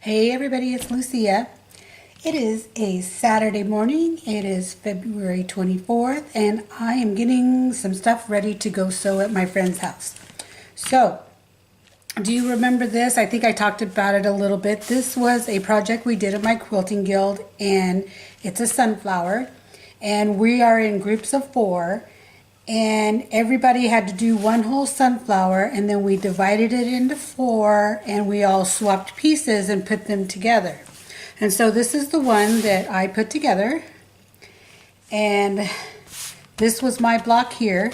Hey everybody, it's Lucia. It is a Saturday morning. It is February 24th, and I am getting some stuff ready to go sew at my friend's house. So, do you remember this? I think I talked about it a little bit. This was a project we did at my quilting guild, and it's a sunflower. And we are in groups of 4, and everybody had to do one whole sunflower, and then we divided it into 4, and we all swapped pieces and put them together. And so this is the one that I put together, and this was my block here,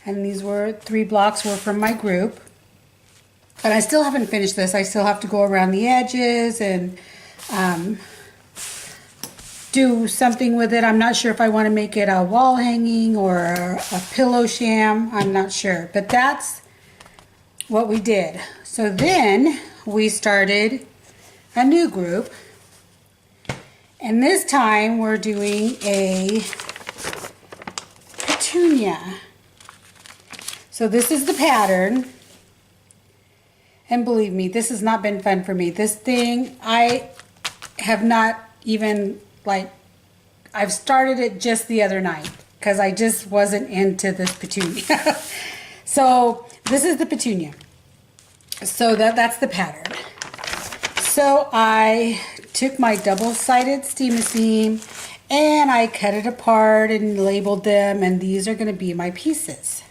and these were 3 blocks were from my group. But I still haven't finished this. I still have to go around the edges and do something with it. I'm not sure if I want to make it a wall hanging or a pillow sham. I'm not sure. But that's what we did. So then we started a new group. And this time we're doing a petunia. So this is the pattern. And believe me, this has not been fun for me. This thing, I have not even, I've started it just the other night because I just wasn't into this petunia. So this is the petunia. So that's the pattern. So I took my double-sided steamer seam and I cut it apart and labeled them, and these are going to be my pieces.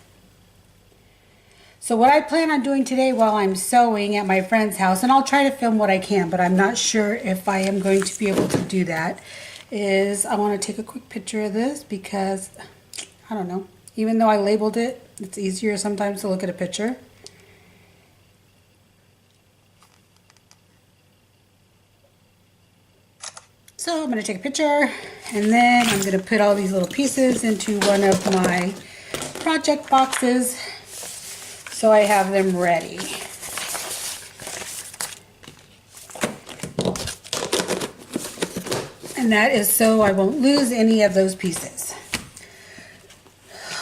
So what I plan on doing today while I'm sewing at my friend's house, and I'll try to film what I can, but I'm not sure if I am going to be able to do that, is I want to take a quick picture of this because, I don't know, even though I labeled it, it's easier sometimes to look at a picture. So I'm going to take a picture, and then I'm going to put all these little pieces into one of my project boxes so I have them ready. And that is so I won't lose any of those pieces.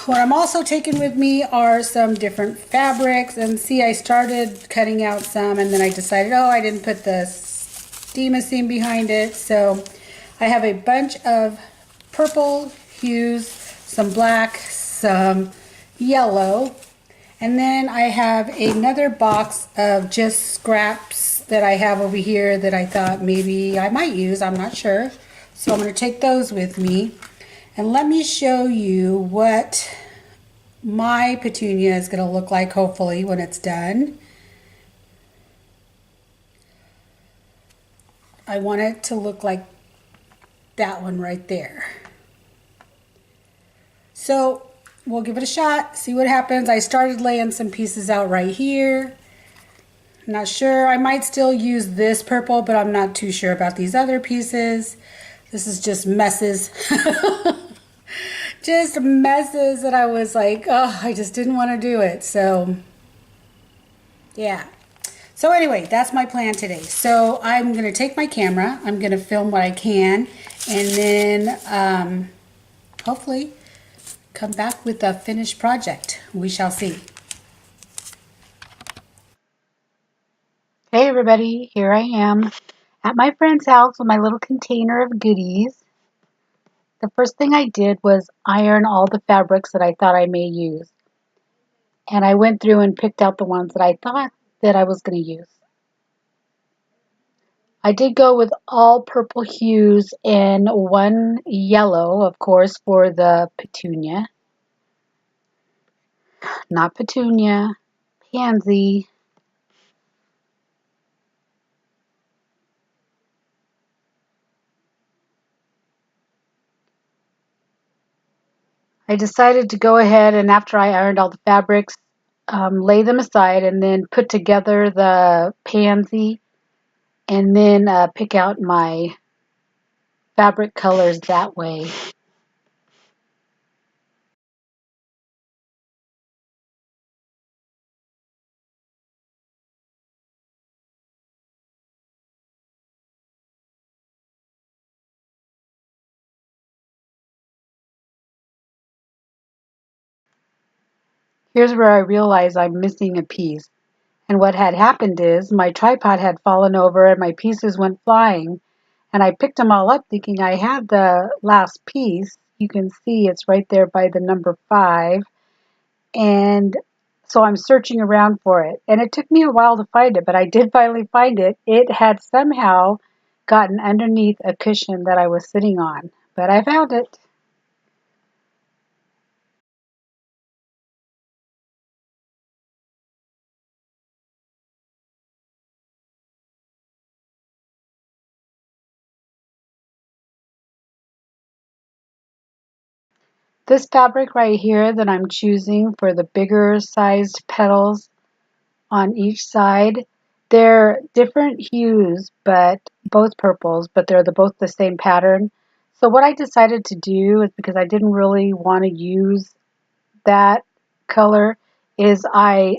What I'm also taking with me are some different fabrics. And see, I started cutting out some, and then I decided, oh, I didn't put the steamer seam behind it. So I have a bunch of purple hues, some black, some yellow, and then I have another box of just scraps that I have over here that I thought maybe I might use. I'm not sure. So I'm going to take those with me. And let me show you what my petunia is going to look like, hopefully, when it's done. I want it to look like that one right there. So we'll give it a shot, see what happens. I started laying some pieces out right here. Not sure. I might still use this purple, but I'm not too sure about these other pieces. This is just messes. Just messes that I was like, oh, I just didn't want to do it. So, yeah. So anyway, that's my plan today. So I'm going to take my camera. I'm going to film what I can. And then hopefully come back with a finished project. We shall see. Hey everybody, here I am at my friend's house with my little container of goodies. The first thing I did was iron all the fabrics that I thought I may use. And I went through and picked out the ones that I thought that I was going to use. I did go with all purple hues and one yellow, of course, for the petunia. Not petunia, pansy. I decided to go ahead and after I ironed all the fabrics, lay them aside and then put together the pansy and then pick out my fabric colors that way. Here's where I realize I'm missing a piece. And what had happened is my tripod had fallen over and my pieces went flying. And I picked them all up thinking I had the last piece. You can see it's right there by the number 5. And so I'm searching around for it. And it took me a while to find it, but I did finally find it. It had somehow gotten underneath a cushion that I was sitting on, but I found it. This fabric right here that I'm choosing for the bigger sized petals on each side, they're different hues, but both purples, but they're both the same pattern. So what I decided to do is, because I didn't really want to use that color, is I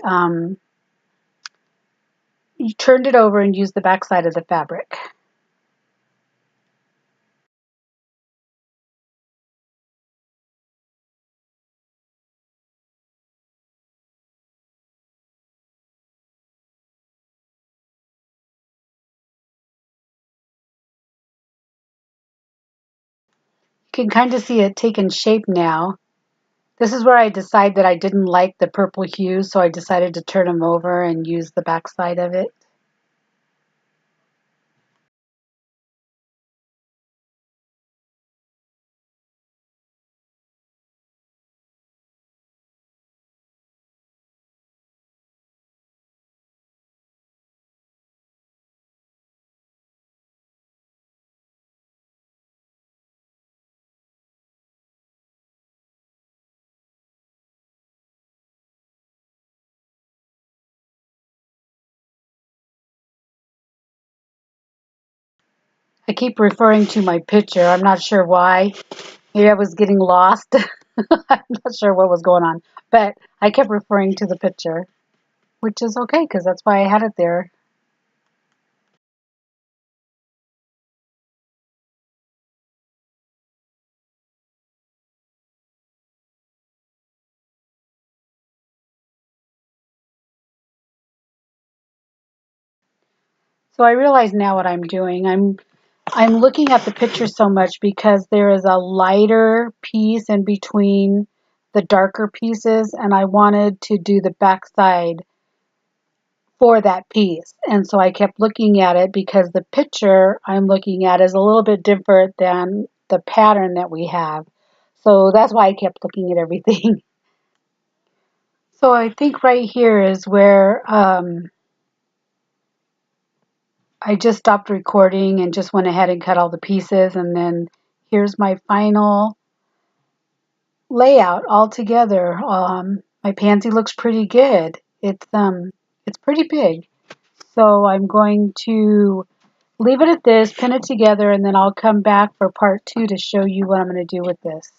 turned it over and used the back side of the fabric. You can kind of see it taking shape now. This is where I decide that I didn't like the purple hue, so I decided to turn them over and use the back side of it. I keep referring to my picture. I'm not sure why. Maybe I was getting lost. I'm not sure what was going on, but I kept referring to the picture, which is okay because that's why I had it there. So I realize now what I'm doing. I'm looking at the picture so much because there is a lighter piece in between the darker pieces, and I wanted to do the backside for that piece. And so I kept looking at it because the picture I'm looking at is a little bit different than the pattern that we have. So that's why I kept looking at everything. So I think right here is where I just stopped recording and just went ahead and cut all the pieces. And then here's my final layout all together. My pansy looks pretty good. It's pretty big. So I'm going to leave it at this, pin it together, and then I'll come back for part 2 to show you what I'm going to do with this.